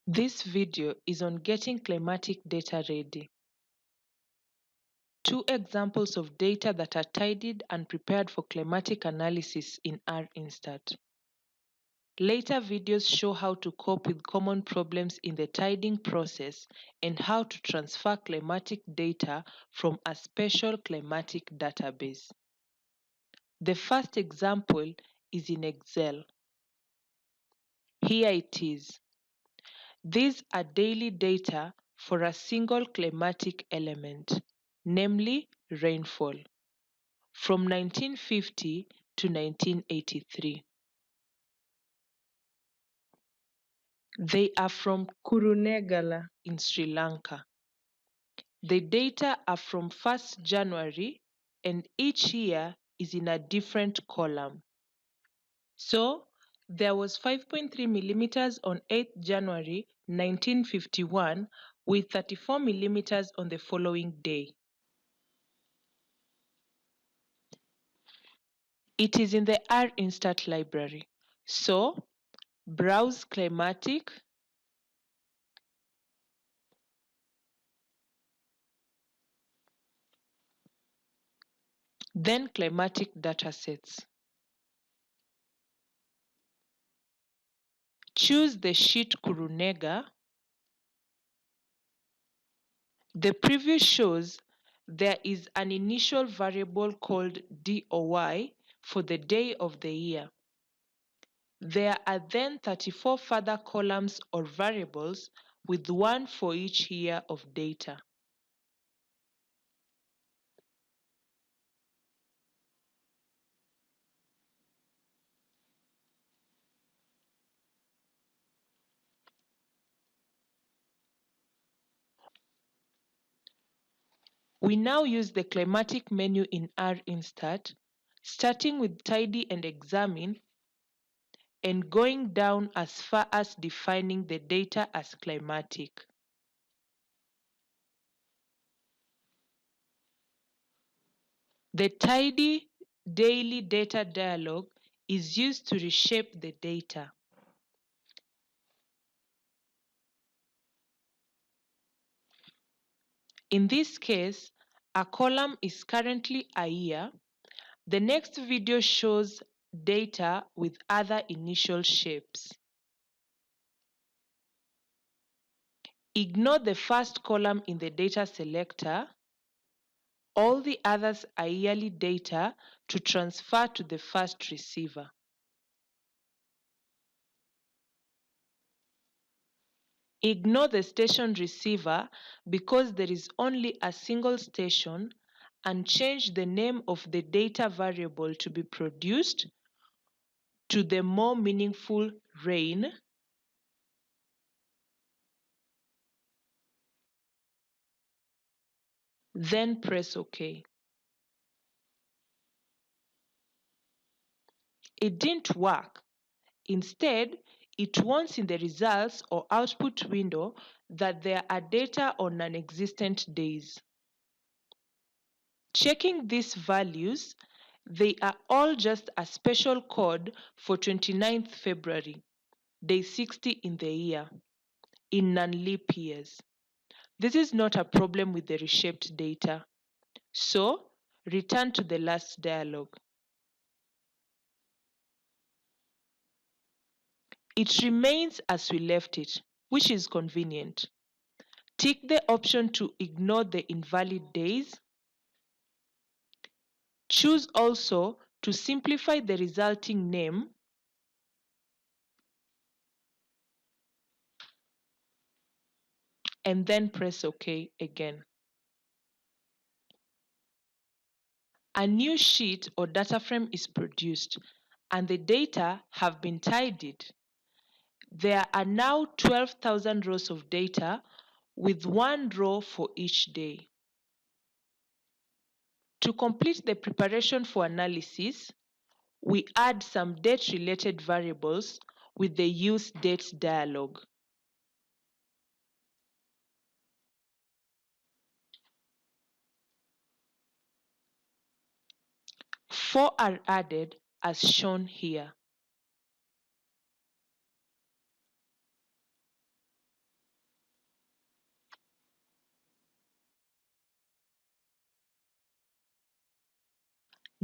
This video is on getting climatic data ready. Two examples of data that are tidied and prepared for climatic analysis in R-Instat. Later videos show how to cope with common problems in the tidying process and how to transfer climatic data from a special climatic database. The first example is in Excel. Here it is. These are daily data for a single climatic element, namely rainfall, from 1950 to 1983. They are from Kurunegala in Sri Lanka. The data are from 1st January and each year is in a different column. So, there was 5.3 millimeters on 8th January 1951 with 34 millimeters on the following day. It is in the R-Instat library. So, browse Climatic, then Climatic datasets. Choose the sheet Kurunega. The preview shows there is an initial variable called DOY for the day of the year. There are then 34 further columns or variables with one for each year of data. We now use the climatic menu in R-Instat, starting with tidy and examine and going down as far as defining the data as climatic. The tidy daily data dialog is used to reshape the data. In this case, a column is currently a year. The next video shows data with other initial shapes. Ignore the first column in the data selector. All the others are yearly data to transfer to the first receiver. Ignore the station receiver because there is only a single station, and change the name of the data variable to be produced to the more meaningful rain, then press OK. It didn't work. Instead, it warns in the results or output window that there are data on non-existent days. Checking these values, they are all just a special code for 29th February, day 60 in the year, in non-leap years. This is not a problem with the reshaped data. So, return to the last dialog. It remains as we left it, which is convenient. Tick the option to ignore the invalid days. Choose also to simplify the resulting name and then press OK again. A new sheet or data frame is produced and the data have been tidied. There are now 12,000 rows of data with one row for each day. To complete the preparation for analysis, we add some date-related variables with the Use Date dialog. 4 are added as shown here.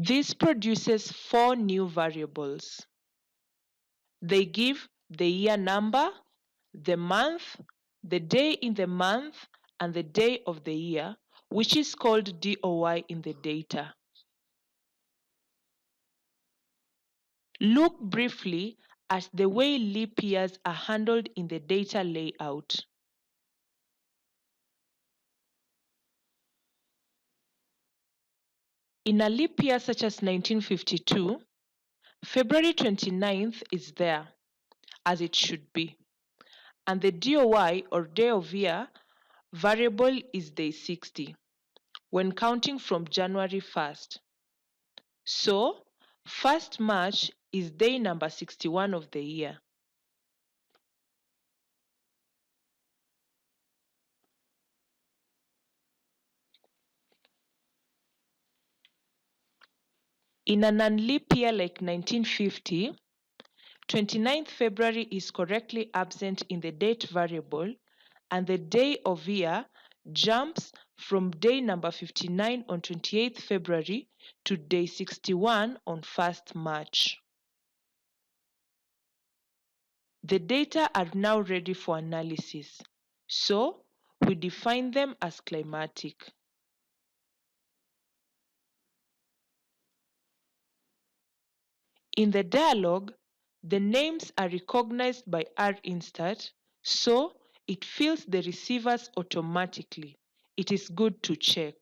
This produces 4 new variables. They give the year number, the month, the day in the month, and the day of the year, which is called DOY in the data. Look briefly at the way leap years are handled in the data layout. In a leap year such as 1952, February 29th is there, as it should be, and the DOY or day of year variable is day 60 when counting from January 1st. So, 1st March is day number 61 of the year. In a non-leap year like 1950, 29th February is correctly absent in the date variable, and the day of year jumps from day number 59 on 28th February to day 61 on 1st March. The data are now ready for analysis, so we define them as climatic. In the dialog, the names are recognized by R-Instat, so it fills the receivers automatically. It is good to check.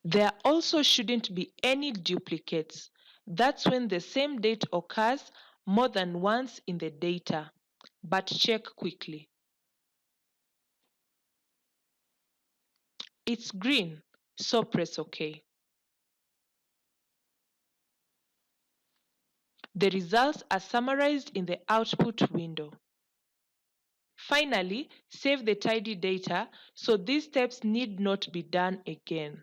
There also shouldn't be any duplicates. That's when the same date occurs more than once in the data, but check quickly. It's green, so press OK. The results are summarized in the output window. Finally, save the tidy data so these steps need not be done again.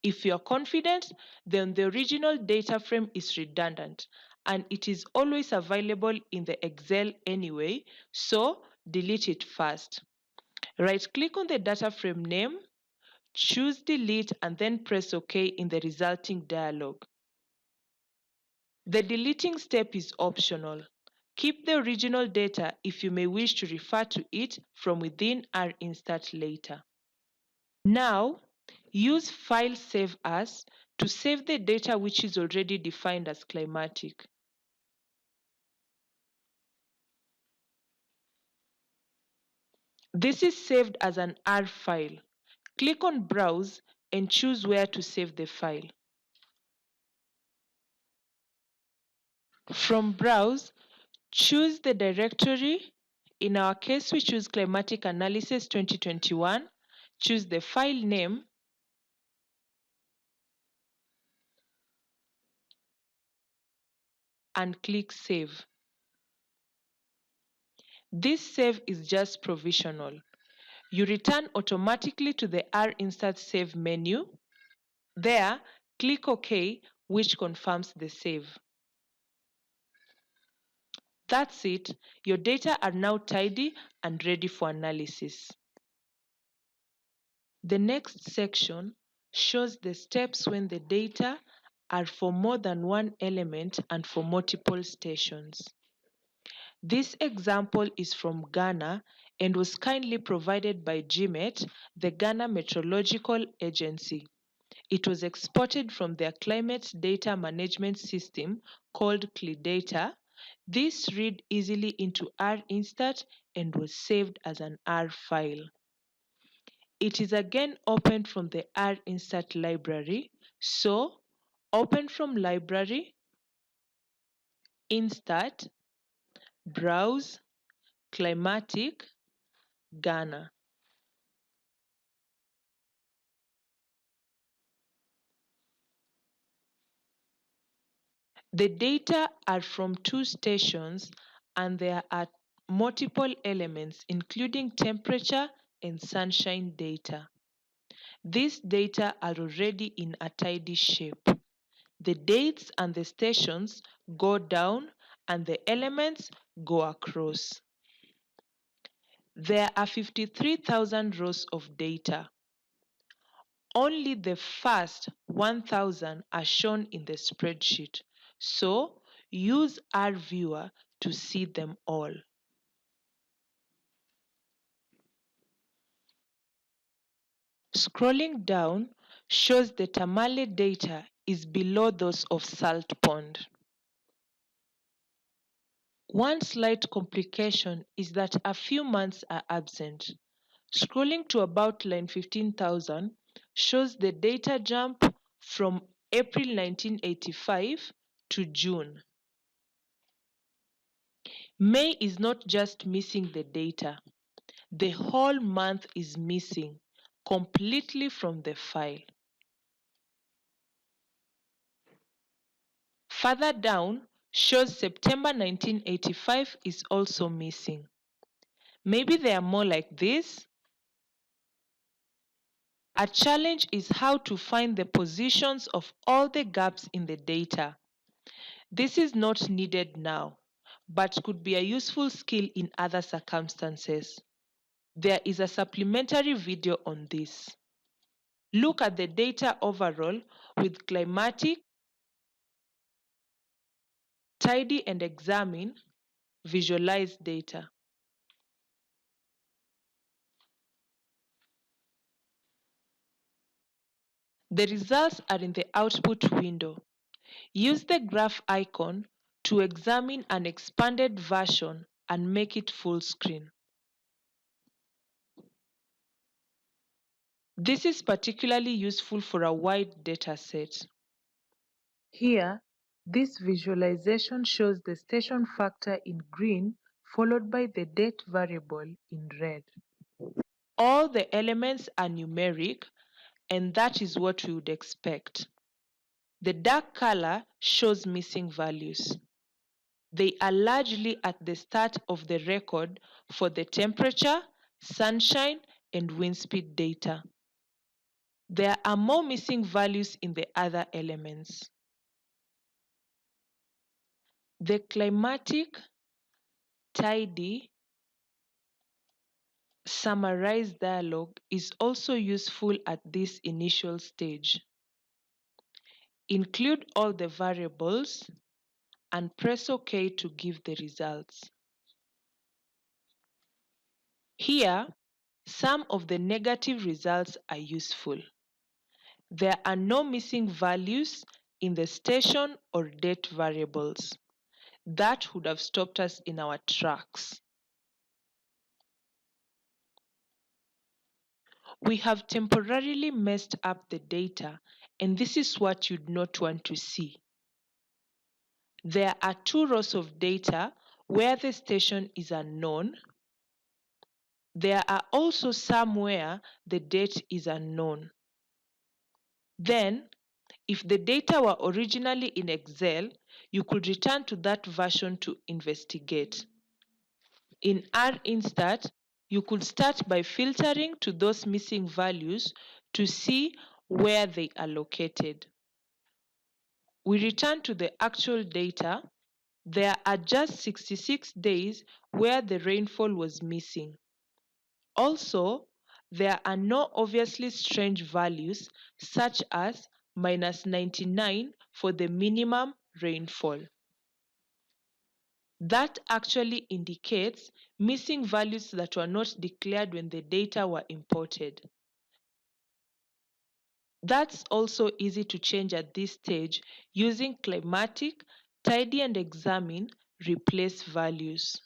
If you're confident, then the original data frame is redundant and it is always available in the Excel anyway, so delete it first. Right-click on the data frame name, choose Delete, and then press OK in the resulting dialog. The deleting step is optional. Keep the original data if you may wish to refer to it from within R-Instat later. Now, use File Save As to save the data which is already defined as climatic. This is saved as an R file. Click on Browse and choose where to save the file. From Browse, choose the directory. In our case, we choose Climatic Analysis 2021. Choose the file name and click Save. This save is just provisional. You return automatically to the R-Instat Save menu. There, click OK, which confirms the save. That's it. Your data are now tidy and ready for analysis. The next section shows the steps when the data are for more than one element and for multiple stations. This example is from Ghana and was kindly provided by GMET, the Ghana Meteorological Agency. It was exported from their climate data management system called CLIDATA. This read easily into R-Instat and was saved as an R file. It is again opened from the R-Instat library, so open from Library, Instat, Browse, Climatic, Ghana. The data are from 2 stations and there are multiple elements including temperature and sunshine data. These data are already in a tidy shape. The dates and the stations go down and the elements go across. There are 53,000 rows of data. Only the first 1,000 are shown in the spreadsheet, so use R-Viewer to see them all. Scrolling down shows the Tamale data is below those of Salt Pond. One slight complication is that a few months are absent. Scrolling to about line 15,000 shows the data jump from April 1985 to June. May is not just missing the data, the whole month is missing completely from the file. Further down shows September 1985 is also missing. Maybe they are more like this. A challenge is how to find the positions of all the gaps in the data. This is not needed now, but could be a useful skill in other circumstances. There is a supplementary video on this. Look at the data overall with Climatic, tidy and examine, visualize data. The results are in the output window. Use the graph icon to examine an expanded version and make it full screen. This is particularly useful for a wide data set. Here, this visualization shows the station factor in green followed by the date variable in red. All the elements are numeric, and that is what we would expect. The dark color shows missing values. They are largely at the start of the record for the temperature, sunshine, and wind speed data. There are more missing values in the other elements. The climatic, tidy, summarized dialog is also useful at this initial stage. Include all the variables and press OK to give the results. Here, some of the negative results are useful. There are no missing values in the station or date variables. That would have stopped us in our tracks. We have temporarily messed up the data, and this is what you'd not want to see. There are two rows of data where the station is unknown. There are also some where the date is unknown. Then, if the data were originally in Excel, you could return to that version to investigate. In R-Instat, you could start by filtering to those missing values to see where they are located. We return to the actual data. There are just 66 days where the rainfall was missing. Also, there are no obviously strange values such as -99 for the minimum rainfall. That actually indicates missing values that were not declared when the data were imported. That's also easy to change at this stage using climatic, tidy and examine, replace values.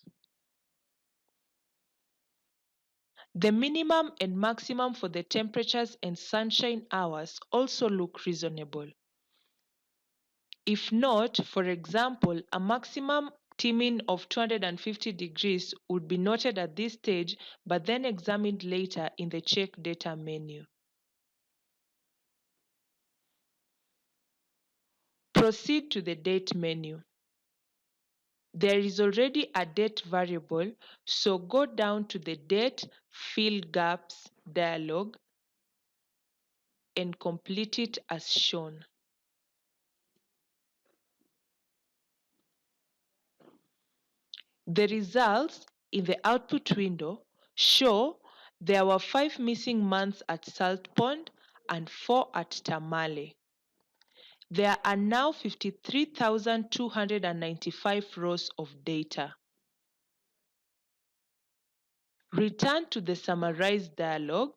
The minimum and maximum for the temperatures and sunshine hours also look reasonable. If not, for example, a maximum Tmin of 250 degrees would be noted at this stage, but then examined later in the check data menu. Proceed to the date menu. There is already a date variable, so go down to the date fill gaps dialog and complete it as shown. The results in the output window show there were 5 missing months at Salt Pond and 4 at Tamale. There are now 53,295 rows of data. Return to the summarized dialog.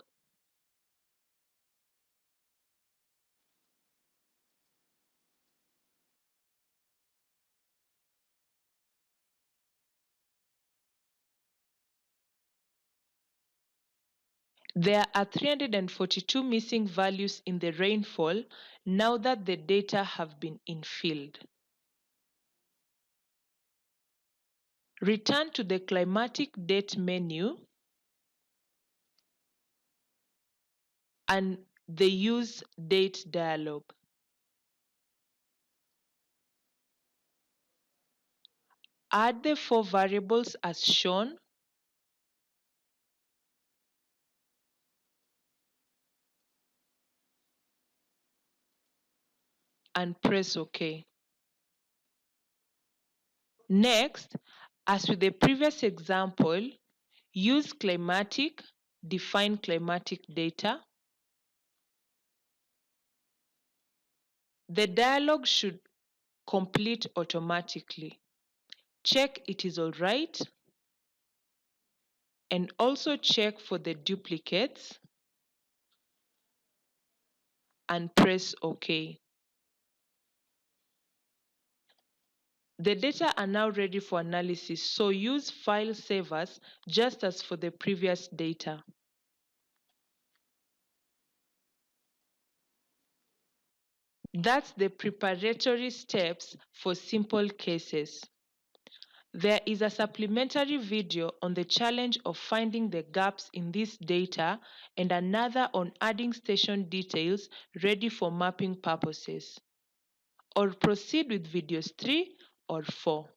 There are 342 missing values in the rainfall now that the data have been infilled. Return to the climatic date menu and the use date dialog. Add the 4 variables as shown and press OK. Next, as with the previous example, use climatic, define climatic data. The dialog should complete automatically. Check it is all right and also check for the duplicates and press OK. The data are now ready for analysis, so use file savers just as for the previous data. That's the preparatory steps for simple cases. There is a supplementary video on the challenge of finding the gaps in this data and another on adding station details ready for mapping purposes. Or proceed with videos 3 or 4.